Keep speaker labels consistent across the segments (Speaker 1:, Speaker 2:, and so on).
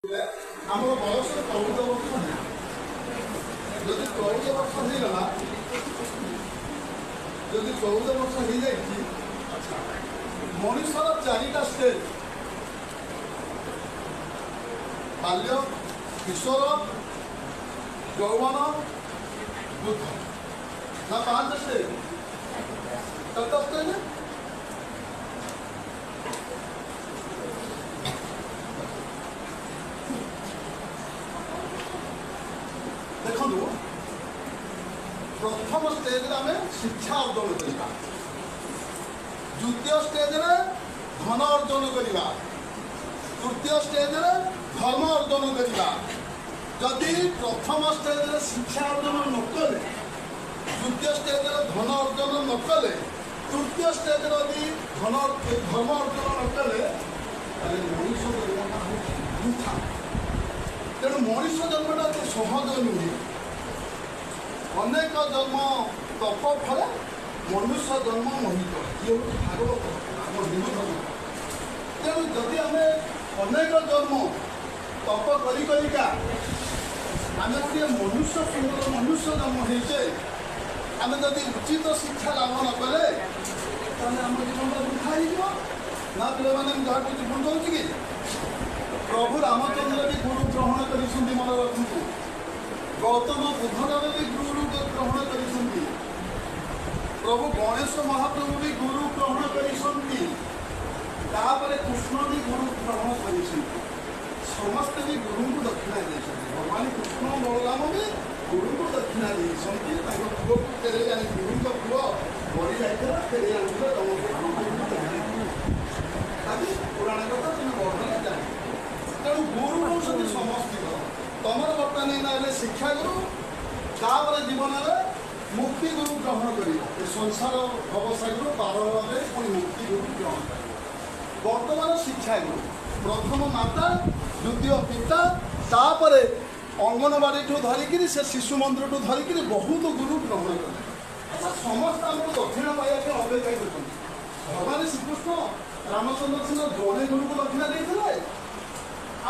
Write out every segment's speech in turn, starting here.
Speaker 1: ଆମର ବୟସ 14 ବର୍ଷ ଯଦି 14 ବର୍ଷ ହେଇଗଲା ଯଦି 14 ବର୍ଷ ହେଇଯାଇଛି ମଣିଷର 4ଟା ଷ୍ଟେଜ୍ ବାଲ୍ୟ କିଶୋର ଯୌବନ ବୃଦ୍ଧ ନା 5 ଷ୍ଟେଜ୍ କେତେ ଷ୍ଟେଜ୍ देखु प्रथम स्टेज आम शिक्षा अर्जन करवा द्वितीय स्टेज धन अर्जन करवा तृतीय स्टेज धर्म अर्जन करवा जदि प्रथम स्टेज शिक्षा अर्जन न कले द्वितीय स्टेज धन अर्जन न कले तृतीय स्टेज धन धर्म अर्जन न कले मनुष्य वृथा तेणु मनुष्य जन्मटा तो सहज नुहे अनेक जन्म तप फल मनुष्य जन्म मोहित ये हूँ भागवत आम हिंदू धर्म तेणु जदि आम अनेक जन्म तप करिका आम गोटे मनुष्य सुंदर मनुष्य जन्म होचे आम जदि उचित शिक्षा लाभ न कले आम जीवन वृथा हो पे मैंने जहाँ कुछ भूल जाऊँ कि प्रभु रामचंद्र भी गुरु ग्रहण कर मन रखु गौतम बुद्धदेव भी गुरु ग्रहण कर प्रभु गणेश महाप्रभु भी गुरु ग्रहण कर कृष्ण भी गुरु ग्रहण कर समस्ते भी गुरु को दक्षिणा देते भगवान कृष्ण बलराम भी गुरु को दक्षिणा देते पुओ को फेरे जाने गुरु का पुओ मरी जाता फेरे आदि पुराण कथा तुम वर्णन जाए तेणु गुरु हूँ समस्त तुम बर्तमान शिक्षा गुरु तापर जीवन में मुक्ति गुरु ग्रहण कर संसार व्यवसाय पार भाव पुणी मुक्ति गुरु ग्रहण कर बर्तमान शिक्षा गुरु प्रथम माता द्वितीय पिता तापर अंगनवाड़ी धरिकी से शिशु मंदिर ठूँ धरिकी बहुत गुरु ग्रहण कले समस्त आम दक्षिणा पाइबा अपेक्षा कर भगवान श्रीकृष्ण रामचंद्र सिंह जड़े गुरु को दक्षिणा देते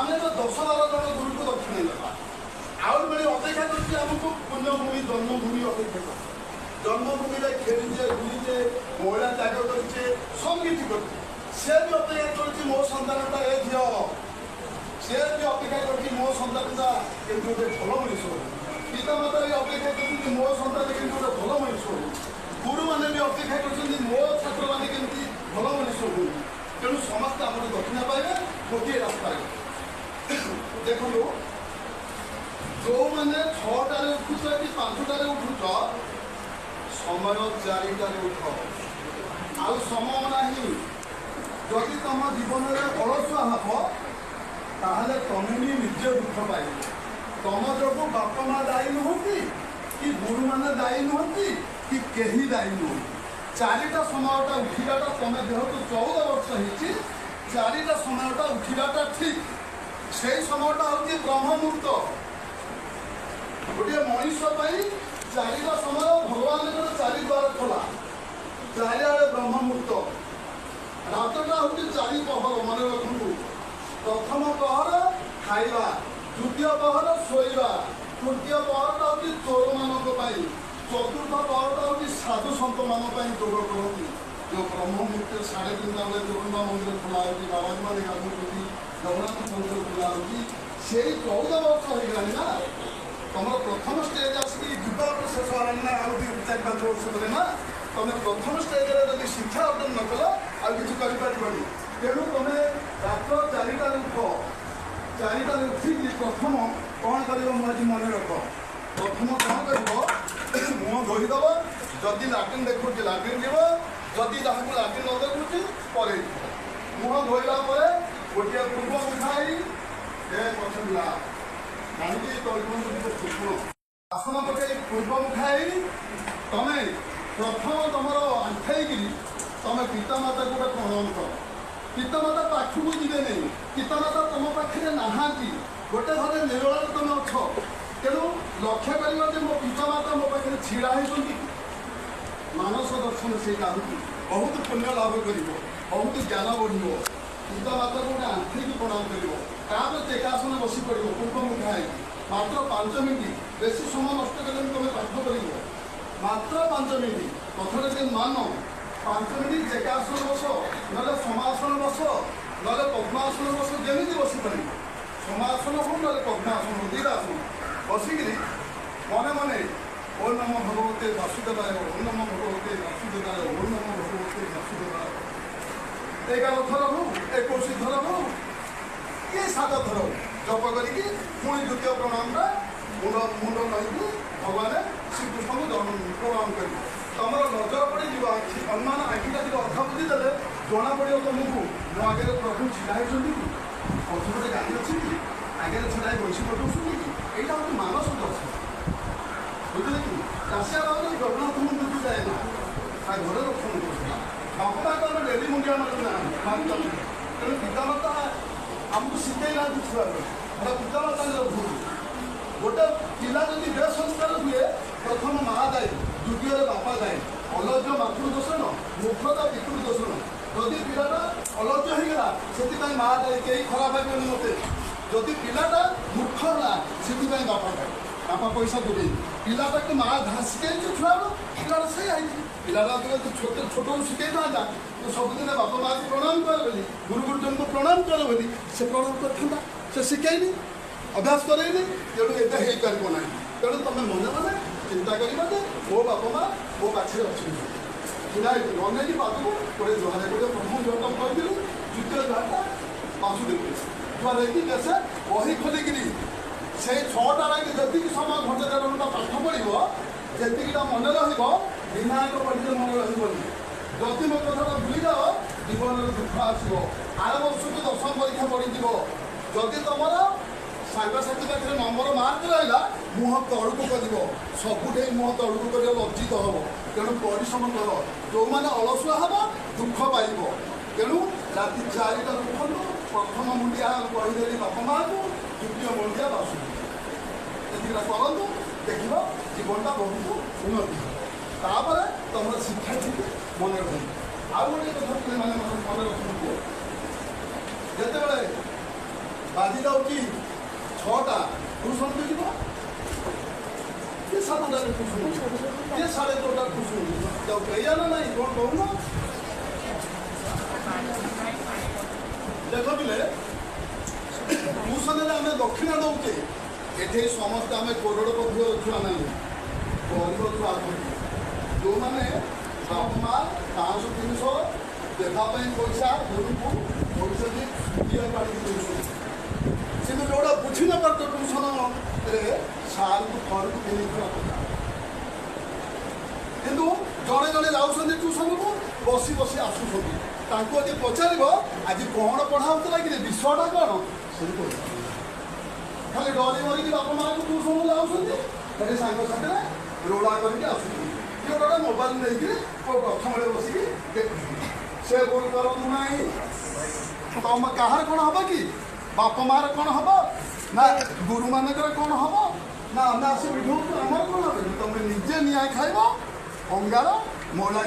Speaker 1: आम तो 10-12 जन गुरु को दक्षिणा देवा आउट बेले अपेक्षा करमको पुण्यभूमि जन्मभूमि अपेक्षा कर जन्मभूमि में खेलीचे बुलीचे महिला त्याग करे सब किसी कर सी भी अपेक्षा कर मो सन्तानटा ए झील सी भी अपेक्षा कर मो सन्तानटा के गोटे भल मनीष हो पितामाता भी अपेक्षा कर मो सन्तान के गोटे भल मनीष हो गुरु मैंने भी अपेक्षा कर मो छात्र मैंने केमती भल मनीष हो तेणु समस्त आम दक्षिणा पाइबे गोटे रास्ता देखो जो मैंने 6टार उठुच कि 5टार उठुच समय 4टार उठ आउ समय ना जदि तुम जीवन में अलसुआ हम ताहले तुम भी निजे दुख पाइब तुम जो बापा माँ दायी नुहति कि गुरु मैंने दायी नुहति कि कहीं दायी नुह 4टा समयटा उठाटा तुम जेहतु 14 वर्ष होती 4टा समयटा उठाटा ठीक से समयटा हूँ ब्रह्म मुहूर्त गोटे मनीष 4टा समय भगवान 4 द्वार खोला 4 आड़े ब्रह्म मुहूर्त रातटा हूँ 4 पहर मन रखु प्रथम पहर खाइबा द्वितीय पहर शोइबा तृतीय पहरटा हूँ चोर मान चतुर्थ पहरटा हूँ साधु सत मान जोग करती जो ब्रह्म मुहूर्त 3:30 बेले जगन्नाथ मंदिर खोला होती बाबाजी मैंने गाधुंट जगन्नाथ मंदिर खोला होती से 14 वर्ष हो गलानी ना तुम प्रथम स्टेज आसिक जीवन शेष होगा ना आउ 4-5 वर्ष पर ना तुम प्रथम स्टेज जब शिक्षा अर्जन न कल आ कि करें तेणु तुम रात 4टार उठ 4टार उठिक प्रथम कौन कर आज मन रख प्रथम कौन कर मुह धोईदेव जदि लाट्रिन देखुच लाट्रिन जीव जदि जहाँ को लाट्रिन न देखुच पर मुह धोला गोटे पूर्व मुखाई पछला आसन पकड़ पूर्व मुखाई तमें प्रथम तुम आंठाई तुम पितामाता को प्रणाम कर पितामाता पाखक जी नहीं पितामाता तुम पाखे नहांती गोटे घर निरोल तुम अछ तेणु लक्ष्य कर मो पितामाता मो पाखे ढड़ा होती मानस दर्शन से बहुत पुण्य लाभ कर बहुत ज्ञान बढ़ पितामाता को गोटे आंठिक प्रणाम कर ତାପରେ ଟେକାସନ ବସି ପଡ଼ିବ ପୂର୍ବମୁଖା ହେଇକି ମାତ୍ର 5 ମିନିଟ୍ ବେଶୀ ସମୟ ନଷ୍ଟ କଲେ ତମେ ପାଠ କରିବ ମାତ୍ର 5 ମିନିଟ୍ କଥାଟା ଟିକେ ମାନ 5 ମିନିଟ୍ ଟେକାସନ ବସ ନହେଲେ ସମାସନ ବସ ନହେଲେ ପଦ୍ମାସନ ବସ ଯେମିତି ବସି ପାରିବ ସମାସନ ହଉ ନହେଲେ ପଦ୍ମାସନ ହଉ ଦୁଇଟା ଆସନ ବସିକିରି ମନେ ମନେ ଓಂ ନମୋ ଭଗବତେ ବାସୁଦେବାୟ ଓಂ ନମୋ ଭଗବତେ ବାସୁଦେବାୟ ଓಂ ନମୋ ଭଗବତେ ବାସୁଦେବାୟ 11 ଥର ହଉ 21 ଥର ହଉ କି 7 ଥର ଜପ କରିକି ପୁଣି ଦ୍ୱିତୀୟ ପ୍ରଣାମଟା ମୁଣ୍ଡ କହିକି ଭଗବାନ ଶ୍ରୀକୃଷ୍ଣଙ୍କୁ ପ୍ରଣାମ କରିବ ତମର ନଜର ପଡ଼ିଯିବ ଅନୁମାନ ଆଖିଟା ଟିକେ ଅଧା ବୁଝି ଦେଲେ ଜଣାପଡ଼ିବ ତମକୁ ମୋ ଆଗରେ ପ୍ରଭୁ ଛିଡ଼ା ହେଇଛନ୍ତି କି ପଛପଟେ ଗାଡ଼ି ଅଛି କି ଆଗରେ ଛିଡ଼ା ହେଇ ବୈଶି ପଠାଉଛନ୍ତି କି ଏଇଟା ହେଉଛି ମାନସ ଦର୍ଶନ ବୁଝିଲେ କି ଚାଷିଆ ବାବୁରେ ଜଗନ୍ନାଥ ମନ୍ଦିରକୁ ଯାଏ ନା ତା ଘରେ ରକ୍ଷଣ କରୁଥିଲା ବାପା ଆମେ ଡେଲି ମୁଣ୍ଡିଆ ମାରୁନା ତେଣୁ ପିତାମାତା ଆମକୁ ଶିଖେଇ ନାହାନ୍ତି ଛୁଆବେଳେ ଏଟା ପିତାମାତାଙ୍କର ଭୁଲ ଗୋଟେ ପିଲା ଯଦି ବେସଂସ୍କାର ହୁଏ ପ୍ରଥମ ମା ଦାୟୀ ଦ୍ୱିତୀୟରେ ବାପା ଦାୟୀ ଅଲଜ୍ୟ ମାତୃ ଦୋଷଣ ମୂର୍ଖତା ପିତୃ ଦୋଷଣ ଯଦି ପିଲାଟା ଅଲଜ୍ୟ ହେଇଗଲା ସେଥିପାଇଁ ମା ଦାୟୀ କେହି ଖରାପ ଭାବିବେନି ମୋତେ ଯଦି ପିଲାଟା ମୂର୍ଖ ହେଲା ସେଥିପାଇଁ ବାପା ଦାୟୀ ବାପା ପଇସା ଦେବେ ପିଲାଟାକୁ ମା ଶିଖେଇଛି ଛୁଆରୁ ପିଲାଟା ସେ ହେଇଛି ପିଲାଟା ଛୋଟରୁ ଶିଖେଇ ଥାନ୍ତା ତ ସବୁଦିନ ବାପା ମାଆକୁ ପ୍ରଣାମ କରେ ବୋଲି ଗୁରୁ ଗୁରୁଜନଙ୍କୁ ପ୍ରଣାମ କରେ ବୋଲି ସେ ପ୍ରଣାମ କରିଥାନ୍ତା ସେ ଶିଖେଇନି ଅଭ୍ୟାସ କରେଇନି ତେଣୁ ଏଇଟା ହେଇପାରିବ ନାହିଁ ତେଣୁ ତୁମେ ମନେ ମନେ ଚିନ୍ତା କରିବା ଯେ ମୋ ବାପା ମା ମୋ ପାଖରେ ଅଛନ୍ତି ଛିଡ଼ା ହେଇଛି ଅନେଇକି ପାଖକୁ ଗୋଟେ ଜୁହାର ଗୋଟେ ପ୍ରଥମ ଜୁହାରଟା କହିଥିଲି ଦ୍ୱିତୀୟ ଜୁହାରଟା ବାସୁଦେବ ଜୁହାର ହେଇକି ଦେଶେ ବହି ଖୋଲିକିରି ସେଇ 6ଟା ଲାଗି ଯେତିକି ସମୟ ଘଣ୍ଟା 1.5 ଘଣ୍ଟା ପାଠ ପଢ଼ିବ ଯେତିକିଟା ମନେ ରହିବ ବିନାୟକ ପଢ଼ିଲେ ମନେ ରହିବନି ଯଦି ମୋ କଥାଟା ଭୁଲିଯାଅ ଜୀବନରେ ଦୁଃଖ ଆସିବ ଆର ବର୍ଷକୁ 10ମ ପରୀକ୍ଷା ପଡ଼ିଯିବ ଯଦି ତୁମର ସାଙ୍ଗସାଥି ପାଖରେ ନମ୍ବର ମାର୍କ ରହିଲା ମୁହଁ ତଳକୁ କରିବ ସବୁଠି ମୁହଁ ତଳକୁ କରିବ ଲଜ୍ଜିତ ହେବ ତେଣୁ ପରିଶ୍ରମ କର ଯେଉଁମାନେ ଅଳସୁଆ ହେବ ଦୁଃଖ ପାଇବ ତେଣୁ ରାତି 4ଟାରୁ ଉଠନ୍ତୁ ପ୍ରଥମ ମୁଣ୍ଡିଆ କହିଦେଲି ବାପା ମାଆକୁ ଦ୍ୱିତୀୟ ମୁଣ୍ଡିଆ ବାସୁଦେବ ଏତିକିଟା କରନ୍ତୁ ଦେଖିବ ଜୀବନଟା ବହୁତ ଉନ୍ନତି ହେବ ତାପରେ ତୁମର ଶିକ୍ଷା ଠିକ୍ ମନେ ରଖନ୍ତୁ ଆଉ ଗୋଟେ କଥା ପିଲାମାନେ ମନେ ରଖନ୍ତୁ ଯେତେବେଳେ ବାଜି ଯାଉଛି 6ଟା ଟ୍ୟୁସନ୍ ଯିବ କିଏ 7ଟାରେ ଟ୍ୟୁସନ୍ କିଏ 2:30ଟା ଟ୍ୟୁସନ୍ ଯାଉ ଏଇଆ ନା ନାହିଁ କ'ଣ କହୁନ ଦେଖ ପିଲେ ଟ୍ୟୁସନ୍ରେ ଆମେ ଦକ୍ଷିଣା ଦେଉଛେ ଏଠି ସମସ୍ତେ ଆମେ କରୋଡ଼ପତିର ଛୁଆ ନାହିଁ ଗରିବ ଛୁଆ ଅଛନ୍ତି ଯେଉଁମାନେ ବାପା ମା 500-300 ଦେବା ପାଇଁ ପଇସା ଗୁରୁକୁ ପଇସା ବି ଦିଅ ପାଳିକି ଦେଉଛନ୍ତି କିନ୍ତୁ ଯେଉଁଟା ବୁଝି ନେବାର ଟ୍ୟୁସନ୍ରେ ସାର୍ଙ୍କୁ ଘରକୁ କିଣିଥିବା କଥା କିନ୍ତୁ ଜଣେ ଜଣେ ଯାଉଛନ୍ତି ଟ୍ୟୁସନ୍କୁ ବସି ବସି ଆସୁଛନ୍ତି ତାଙ୍କୁ ଯଦି ପଚାରିବ ଆଜି କ'ଣ ପଢ଼ା ହେଉଥିଲା କି ବିଷୟଟା କ'ଣ ସେଠି କହିବ ଖାଲି ଡରି ମରିକି ବାପା ମାଆଙ୍କୁ ଟ୍ୟୁସନ୍କୁ ଯାଉଛନ୍ତି ସେଠି ସାଙ୍ଗସାଥିରେ ରୋଳା କରିକି ଆସୁଛନ୍ତି କିଏ ଗୋଟେ ମୋବାଇଲ ନେଇକିରି ପ୍ରଥମରେ ବସିକି ଦେଖୁଛନ୍ତି ସେ ଭୁଲ କରନ୍ତୁ ନାହିଁ ତମ କାହାର କ'ଣ ହବ କି ବାପା ମାଆର କ'ଣ ହବ ନା ଗୁରୁମାନଙ୍କର କ'ଣ ହବ ନା ଆମେ ଆସି ବିଠଉଛୁ ଆମର କ'ଣ ହବ ତମେ ନିଜେ ନିଆଁ ଖାଇବ ଅଙ୍ଗାର ମଇଳା